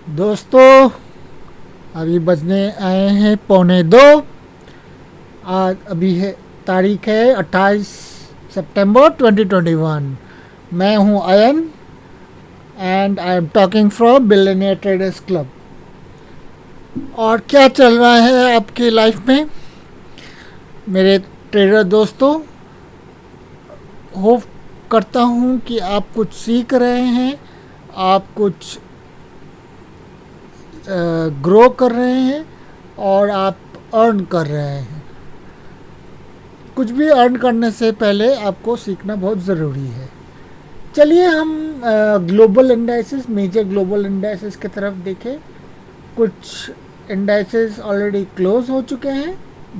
दोस्तों, अभी बजने आए हैं 1:45। आज अभी है, तारीख है 28 सितंबर 2021। मैं हूं Ayan and I am talking from billionaire traders club. और क्या चल रहा है आपकी लाइफ में मेरे ट्रेडर दोस्तों? होप करता हूं कि आप कुछ सीख रहे हैं, आप कुछ ग्रो कर रहे हैं और आप अर्न कर रहे हैं। कुछ भी अर्न करने से पहले आपको सीखना बहुत ज़रूरी है। चलिए हम global indices, major global indices की तरफ देखें। कुछ इंडाइसेस ऑलरेडी क्लोज हो चुके हैं,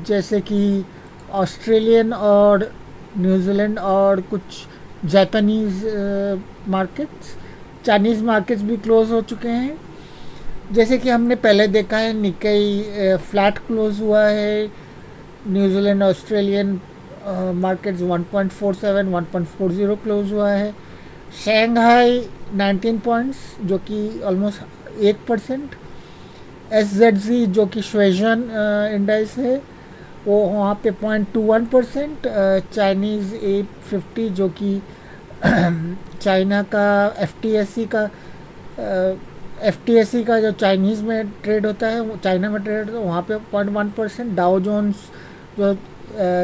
जैसे कि ऑस्ट्रेलियन और न्यूजीलैंड और कुछ जापानीज़ मार्केट्स। चाइनीज़ मार्केट्स भी क्लोज हो चुके हैं। जैसे कि हमने पहले देखा है, निकाई फ्लैट क्लोज हुआ है। न्यूजीलैंड ऑस्ट्रेलियन मार्केट्स 1.47 1.40 क्लोज हुआ है। शंघाई 19 पॉइंट्स, जो कि ऑलमोस्ट 8%। SZC जो कि श्वेजन इंडेक्स है, वो वहाँ पे 0.21%। चाइनीज़ A50 जो कि चाइना का एफ टी एस सी का जो चाइनीज़ में ट्रेड होता है, वो चाइना में ट्रेड होता है, वहाँ पे 0.1%। डाउ जोन्स जो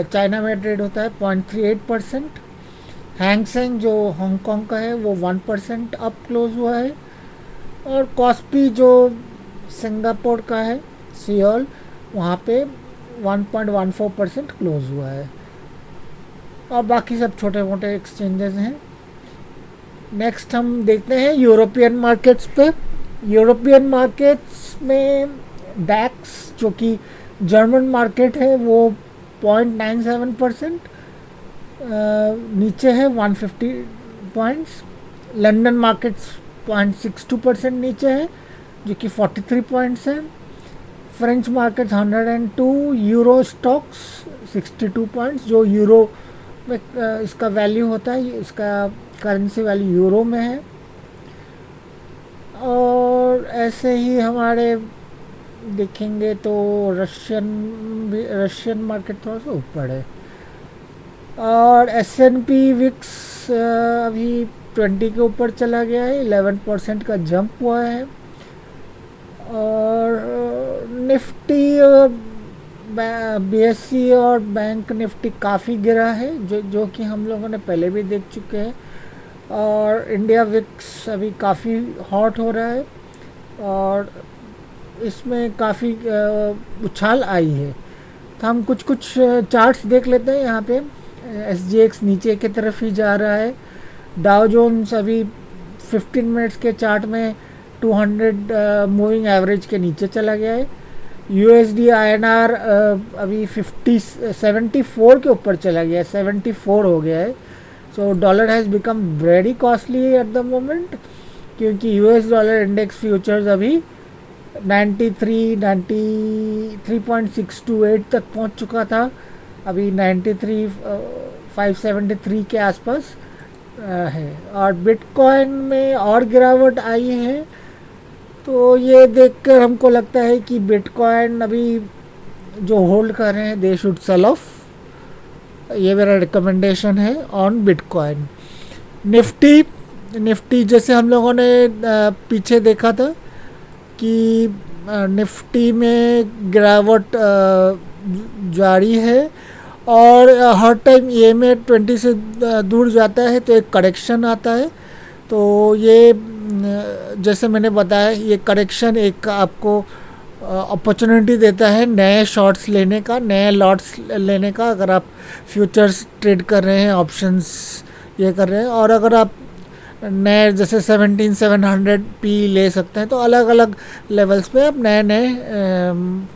चाइना में ट्रेड होता है 0.38%। हैंगसेंग जो हांगकांग का है वो 1% अप क्लोज हुआ है। और कॉस्पी जो सिंगापुर का है, सियोल, वहाँ पे 1.14% क्लोज हुआ है। और बाकी सब छोटे मोटे एक्सचेंजेस हैं। नेक्स्ट हम देखते हैं यूरोपियन मार्केट्स पे। यूरोपियन मार्केट्स में डैक्स जो कि जर्मन मार्केट है, वो 0.97% नीचे है, 150 पॉइंट्स। लंदन मार्केट्स 0.62% नीचे है, जो कि 43 पॉइंट्स है। French markets 102। Euro stocks 62 points, जो यूरो में इसका वैल्यू होता है, इसका करेंसी वैल्यू यूरो में है। और ऐसे ही हमारे देखेंगे तो रशियन मार्केट थोड़ा सा ऊपर है। और S&P विक्स अभी 20 के ऊपर चला गया है, 11% का जंप हुआ है। और निफ्टी, BSE और बैंक निफ्टी काफ़ी गिरा है, जो कि हम लोगों ने पहले भी देख चुके हैं। और इंडिया विक्स अभी काफ़ी हॉट हो रहा है और इसमें काफ़ी उछाल आई है। तो हम कुछ कुछ चार्ट्स देख लेते हैं। यहाँ पे SGX नीचे की तरफ ही जा रहा है। डाउ जोन्स अभी 15 मिनट्स के चार्ट में 200 मूविंग एवरेज के नीचे चला गया है। USD INR अभी 74 के ऊपर चला गया है, 74 हो गया है। So dollar has become very costly at the moment, क्योंकि US डॉलर इंडेक्स फ्यूचर्स अभी 93.628 तक पहुंच चुका था। अभी 93,573 के आसपास है। और बिटकॉइन में और गिरावट आई है। तो ये देखकर हमको लगता है कि बिटकॉइन अभी जो होल्ड कर रहे हैं, दे शुड सेल ऑफ। ये मेरा रिकमेंडेशन है ऑन बिटकॉइन। निफ्टी निफ्टी जैसे हम लोगों ने पीछे देखा था कि निफ्टी में गिरावट जारी है। और हर टाइम EMA 20 से दूर जाता है तो एक करेक्शन आता है। तो ये जैसे मैंने बताया, ये करेक्शन एक आपको अपॉर्चुनिटी देता है नए शॉर्ट्स लेने का, नए लॉट्स लेने का, अगर आप फ्यूचर्स ट्रेड कर रहे हैं, ऑप्शंस ये कर रहे हैं। और अगर आप नए जैसे 17,700 P ले सकते हैं, तो अलग अलग लेवल्स पे आप नए नए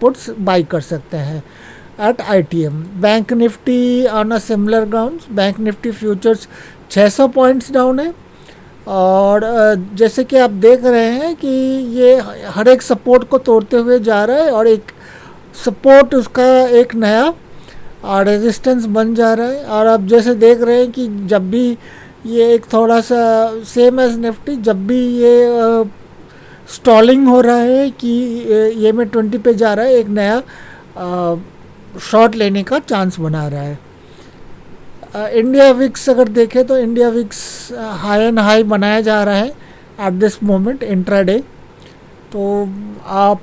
पुट्स बाई कर सकते हैं at ITM। Bank Nifty on a similar grounds, bank Nifty futures 600 points down है। और जैसे कि आप देख रहे हैं कि ये हर एक सपोर्ट को तोड़ते हुए जा रहा है, और एक सपोर्ट उसका एक नया रेजिस्टेंस बन जा रहा है। और आप जैसे देख रहे हैं कि जब भी ये एक थोड़ा सा सेम एज निफ्टी, जब भी ये स्टॉलिंग हो रहा है कि ये में 20 पे जा रहा है, एक नया शॉर्ट लेने का चांस बना रहा है। इंडिया विक्स अगर देखें तो India VIX high and high बनाया जा रहा है एट दिस मोमेंट इंट्राडे। तो आप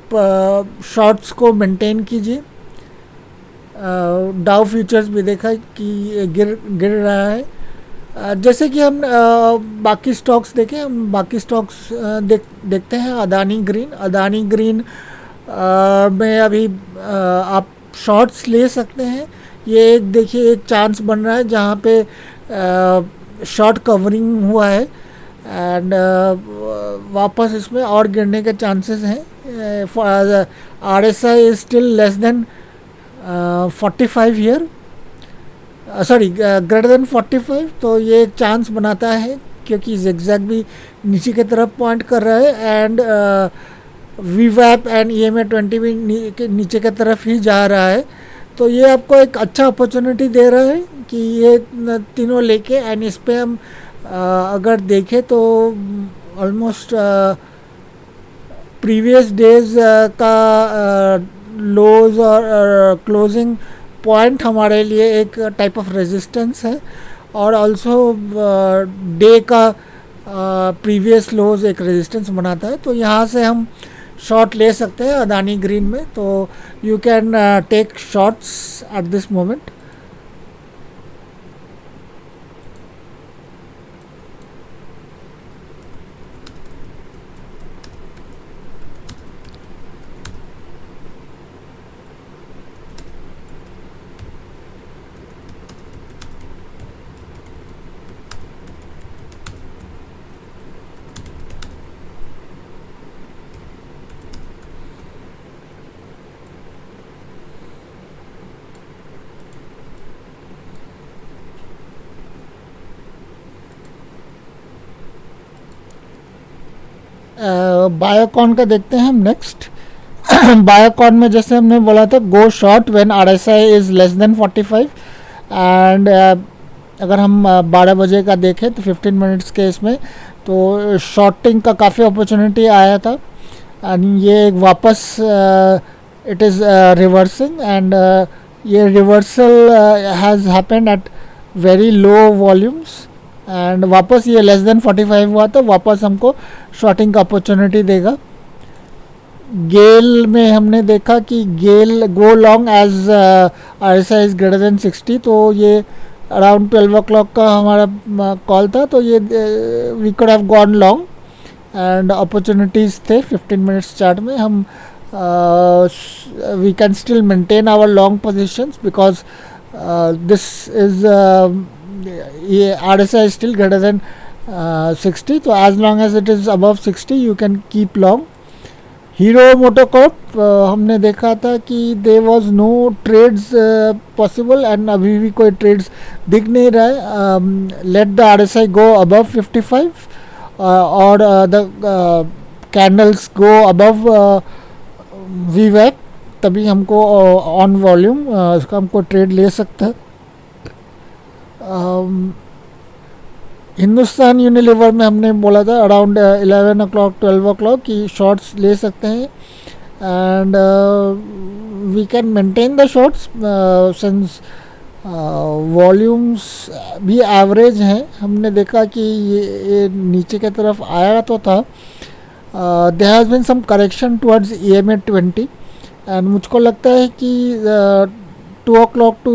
शॉर्ट्स को मेंटेन कीजिए। डाउ फ्यूचर्स भी देखा कि गिर रहा है। जैसे कि हम बाकी स्टॉक्स देखें, हम बाकी स्टॉक्स देखते हैं। अदानी ग्रीन में अभी आप शॉर्ट्स ले सकते हैं। ये एक देखिए एक चांस बन रहा है जहाँ पे शॉर्ट कवरिंग हुआ है एंड वापस इसमें और गिरने के चांसेस हैं। RSI is still less than 45 year, sorry greater than 45। तो ये एक चांस बनाता है क्योंकि zigzag भी नीचे की तरफ पॉइंट कर रहा है एंड VWAP एंड EMA20 भी नीचे की तरफ ही जा रहा है। तो ये आपको एक अच्छा अपॉर्चुनिटी दे रहा है कि ये तीनों लेके एंड इस पे हम अगर देखें तो ऑलमोस्ट प्रीवियस डेज का लोज और क्लोजिंग पॉइंट हमारे लिए एक टाइप ऑफ रेजिस्टेंस है और ऑल्सो डे का प्रीवियस लोज एक रेजिस्टेंस बनाता है। तो यहाँ से हम शॉर्ट ले सकते हैं अदानी ग्रीन में। तो you can take shorts at this moment. Biocon का देखते हैं हम नेक्स्ट। बायोकॉन में जैसे हमने बोला था गो short when RSI is less than 45 and अगर हम 12 बजे का देखें तो 15 मिनट्स के इसमें तो शॉर्टिंग का काफ़ी अपॉर्चुनिटी आया था एंड ये एक वापस इट इज़ रिवर्सिंग एंड ये reversal has happened at very low volumes and वापस ये लेस देन 45 हुआ तो वापस हमको शॉर्टिंग का अपॉर्चुनिटी देगा। गेल में हमने देखा कि GAIL go long as RSI is greater than 60। तो ये अराउंड 12 o'clock का हमारा कॉल था। तो ये we could have gone long and opportunities थे 15 मिनट्स चार्ट में। हम we can still maintain our long positions because this is ये RSI is still greater than 60। तो as long as it is above 60 you can keep long। Hero MotoCorp हमने देखा था कि there was no trades possible and अभी भी कोई trades दिख नहीं रहा है। let the RSI go above 55 और the candles go above VWAP तभी हमको ऑन वॉल्यूम इसका हमको ट्रेड ले सकता है। हिंदुस्तान यूनिलीवर में हमने बोला था अराउंड 11 o'clock 12 o'clock की शॉर्ट्स ले सकते हैं and we can maintain the shorts since volumes भी एवरेज हैं। हमने देखा कि ये नीचे की तरफ आया तो था। There has been some correction towards EMA20 and मुझको लगता है कि 2 o'clock to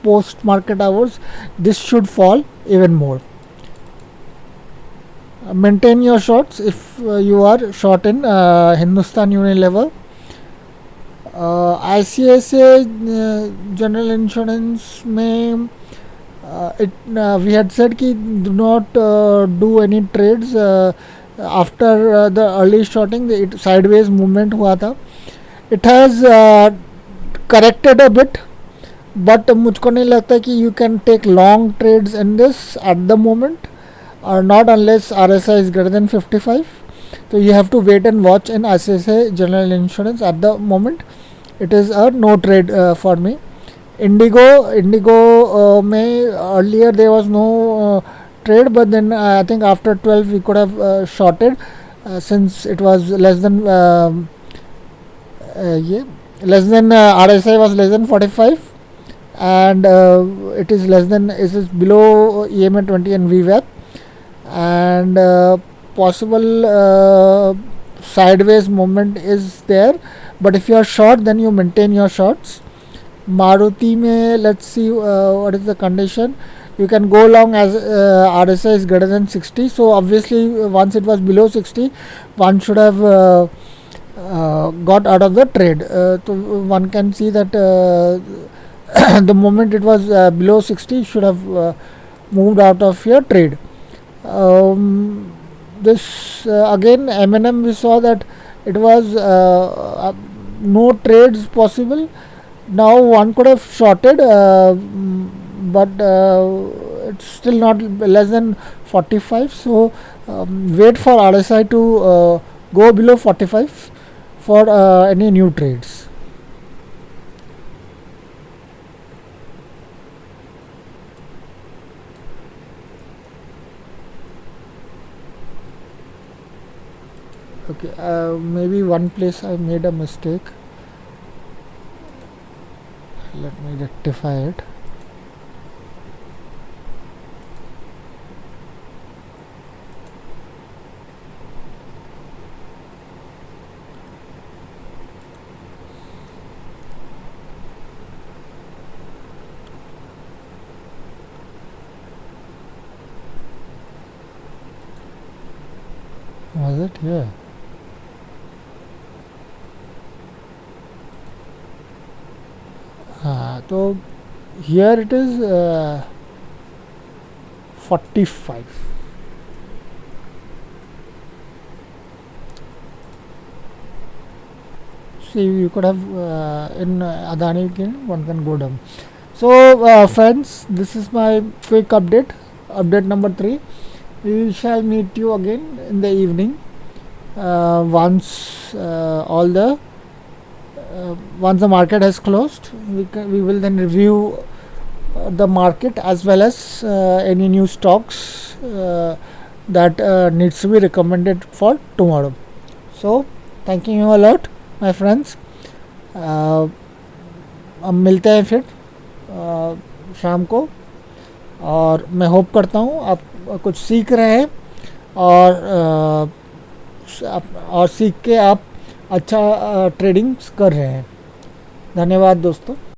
post market hours this should fall even more। Maintain your shorts if you are short in Hindustan Unilever। ICICI General Insurance में we had said कि do not do any trades after the early shorting। it sideways movement हुआ था। it has corrected a bit but मुझको नहीं लगता कि you can take long trades in this at the moment और not unless RSI is greater than 55। तो you have to wait and watch in ICICI general insurance at the moment. It is a no trade for me. IndiGo में earlier there was no trade but then I think after 12 we could have shorted since it was less than ये less than RSI was less than 45, and it is less than, it is below EMA 20 and VWAP, and possible sideways movement is there, but if you are short then you maintain your shorts. Maruti mein, let's see what is the condition. You can go long as RSI is greater than 60, so obviously once it was below 60 one should have got out of the trade. So one can see that the moment it was below 60 should have moved out of your trade. This again M&M, we saw that it was no trades possible. Now one could have shorted, but it's still not less than 45, so wait for RSI to go below 45 for any new trades. Okay, maybe one place I made a mistake. Let me rectify it. Was it here? So here it is 45. See, you could have in Adani one can go down. So friends, this is my quick update number 3. We shall meet you again in the evening once all the once the market has closed. We will then review the market as well as any new stocks that needs to be recommended for tomorrow. So thanking you a lot my friends. अब मिलते हैं फिर शाम को, और मैं hope करता हूँ आप कुछ सीख रहे हैं और सीख के आप अच्छा ट्रेडिंग कर रहे हैं. धन्यवाद दोस्तों.